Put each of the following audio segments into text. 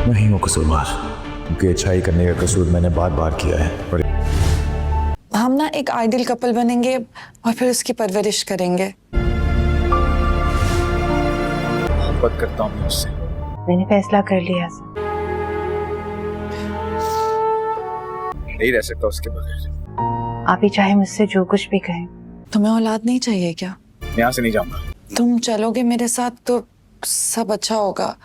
नहीं हूँ कसूरवार, क्योंकि अच्छाई करने का कसूर मैंने बार बार किया है। पर हम ना एक आइडियल कपल बनेंगे और फिर उसकी परवरिश करेंगे। मोहब्बत करता हूँ मैं उससे। मैंने फैसला कर लिया सर। नहीं रह सकता उसके बगैर। आप ही चाहे मुझसे जो कुछ भी कहें। तुम्हें औलाद नहीं चाहिए क्या? मैं यहाँ से नहीं जाऊंगा। तुम चलोगे मेरे साथ तो सब अच्छा होगा।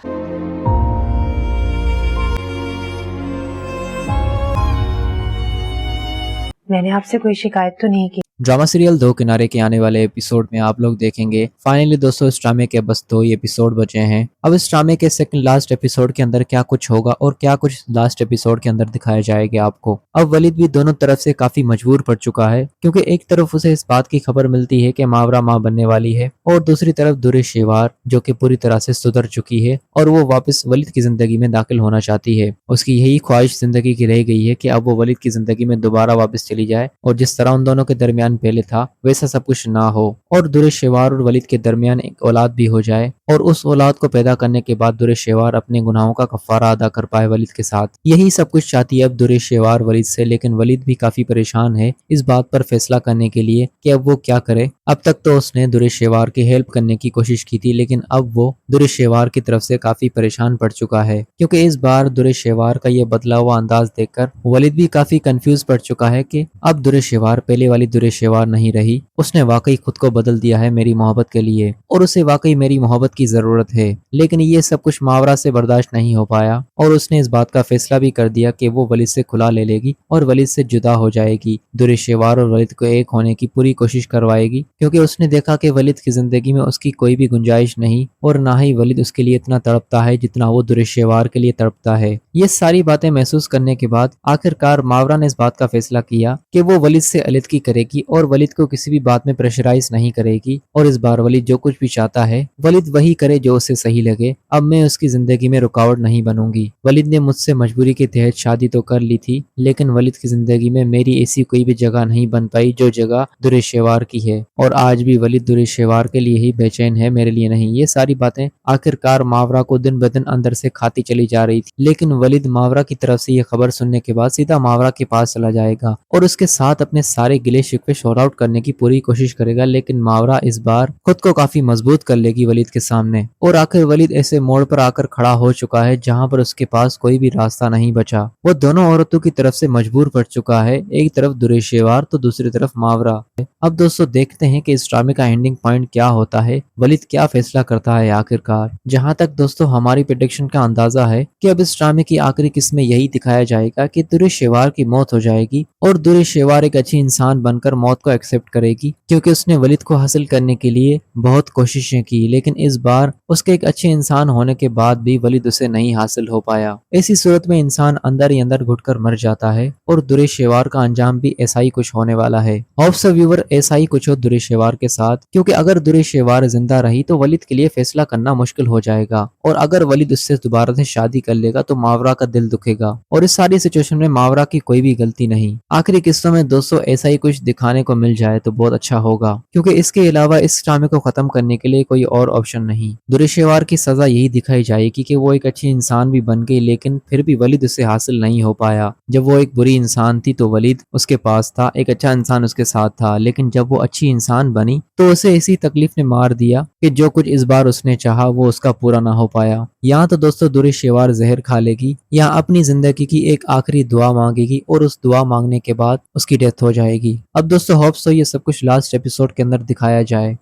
मैंने आपसे कोई शिकायत तो नहीं की। ड्रामा सीरियल दो किनारे के आने वाले एपिसोड में आप लोग देखेंगे फाइनली दोस्तों इस ड्रामे के बस 2 ही एपिसोड बचे हैं। अब इस ड्रामे के सेकंड लास्ट एपिसोड के अंदर क्या कुछ होगा और क्या कुछ लास्ट एपिसोड के अंदर दिखाया जाएगा आपको। अब वलीद भी दोनों तरफ से काफी मजबूर पड़ चुका है, क्योंकि एक तरफ उसे इस बात की खबर मिलती है कि मावरा माँ बनने वाली है और दूसरी तरफ दुरे शेवार जो कि पूरी तरह से सुधर चुकी है और वो वापस वलीद की जिंदगी में दाखिल होना चाहती है। उसकी यही ख्वाहिश जिंदगी की रह गई है कि अब वो वलीद की जिंदगी में दोबारा वापस चली जाए और जिस तरह उन दोनों के दरमियान पहले था वैसा सब कुछ ना हो और दुरे शेवार और वलीद के दरमियान एक औलाद भी हो जाए और उस औलाद को पैदा करने के बाद दुरे शेवार अपने गुनाहों का कफारा अदा कर पाए वलीद के साथ। यही सब कुछ चाहती है अब दुरे शेवार वलीद से, लेकिन वलीद भी काफी परेशान है इस बात पर फैसला करने के लिए कि अब वो क्या करे। अब तक तो उसने दुरे शेवार की हेल्प करने की कोशिश की थी, लेकिन अब वो दुरे शेवार की तरफ से काफी परेशान पड़ चुका है, क्योंकि इस बार दुरे शेवार का ये बदला हुआ अंदाज देखकर वलीद भी काफी कंफ्यूज पड़ चुका है कि अब दुरे शेवार पहले वाली दुरे शेवार नहीं रही। उसने वाकई खुद को बदल दिया है मेरी मोहब्बत के लिए और उसे वाकई मेरी मोहब्बत की जरूरत है। लेकिन ये सब कुछ मावरा से बर्दाश्त नहीं हो पाया और उसने इस बात का फैसला भी कर दिया कि वो वलीद से खुला ले लेगी और वलीद से जुदा हो जाएगी। दुरे शेवार और वलीद को एक होने की पूरी कोशिश करवाएगी, क्योंकि उसने देखा कि वलीद की जिंदगी में उसकी कोई भी गुंजाइश नहीं और ना ही वलीद उसके लिए इतना तड़पता है जितना वो दुरे शेवार के लिए तड़पता है। ये सारी बातें महसूस करने के बाद आखिरकार मावरा ने इस बात का फैसला किया कि वो वलीद से अलग करेगी और वलीद को किसी भी बात में प्रेशराइज नहीं करेगी और इस बार वलीद जो कुछ भी चाहता है वलीद वही करे जो उसे सही लगे। अब मैं उसकी जिंदगी में रुकावट नहीं बनूंगी। वलीद ने मुझसे मजबूरी के तहत शादी तो कर ली थी, लेकिन वलीद की जिंदगी में मेरी ऐसी कोई भी जगह नहीं बन पाई जो जगह दुरे शेवार की है और आज भी वलीद दुरे शेवार के लिए ही बेचैन है, मेरे लिए नहीं। ये सारी बातें आखिरकार मावरा को दिन ब दिन अंदर से खाती चली जा रही थी, लेकिन वलीद मावरा की तरफ से ये खबर सुनने के बाद सीधा मावरा के पास चला जाएगा और उसके साथ अपने सारे गिले शिकवे शॉर्ट आउट करने की पूरी कोशिश करेगा। लेकिन मावरा इस बार खुद को काफी मजबूत कर लेगी वलीद के सामने और आखिर वलीद ऐसे मोड़ पर आकर खड़ा हो चुका है जहां पर उसके पास कोई भी रास्ता नहीं बचा। वो दोनों औरतों की तरफ से मजबूर पड़ चुका है, एक तरफ दुरे शेवार तो दूसरी तरफ मावरा। अब दोस्तों देखते हैं कि इस ड्रामे का एंडिंग पॉइंट क्या होता है, वलीद क्या फैसला करता है आखिरकार। जहां तक दोस्तों हमारी प्रेडिक्शन का अंदाजा है कि अब इस ड्रामे की आखिरी किस्त में यही दिखाया जाएगा कि दुरे शेवार की मौत हो जाएगी और दुरे शेवार एक अच्छी इंसान बनकर मौत को एक्सेप्ट करेगी, क्योंकि उसने वलीद को हासिल करने के लिए बहुत कोशिशें की, लेकिन इस बार उसके एक अच्छे इंसान होने के बाद भी वलीद उसे नहीं हासिल हो पाया। ऐसी सूरत में इंसान अंदर ही अंदर घुटकर मर जाता है और दुरे शेवार का अंजाम भी ऐसा ही कुछ होने वाला है। होप सो व्यूअर ऐसा ही कुछ हो दुरे शेवार के साथ, क्योंकि अगर दुरे शेवार जिंदा रही तो वलीद के लिए फैसला करना मुश्किल हो जाएगा और अगर वलीद उससे दोबारा से शादी कर लेगा तो मावरा का दिल दुखेगा और इस सारी सिचुएशन में मावरा की कोई भी गलती नहीं। आखिरी किस्तों में दोस्तों ऐसा ही कुछ दिखाने को मिल जाए तो बहुत अच्छा होगा, क्योंकि इसके अलावा इस ड्रामे को खत्म करने के लिए कोई और ऑप्शन नहीं। दुरे शेवार की सजा यही दिखाई जाएगी कि वो एक अच्छी इंसान भी बन गई, लेकिन फिर भी वलीद उसे हासिल नहीं हो पाया। जब वो एक बुरी इंसान थी तो वलीद उसके पास था, एक अच्छा इंसान उसके साथ था, लेकिन जब वो अच्छी इंसान बनी तो उसे ऐसी तकलीफ ने मार दिया कि जो कुछ इस बार उसने चाहा वो उसका पूरा ना हो पाया। यहाँ तो दोस्तों दुरे शेवार जहर खा लेगी या अपनी जिंदगी की एक आखिरी दुआ मांगेगी और उस दुआ मांगने के बाद उसकी डेथ हो जाएगी। अब दोस्तों होप्स तो ये सब कुछ लास्ट एपिसोड के अंदर दिखाया जाए।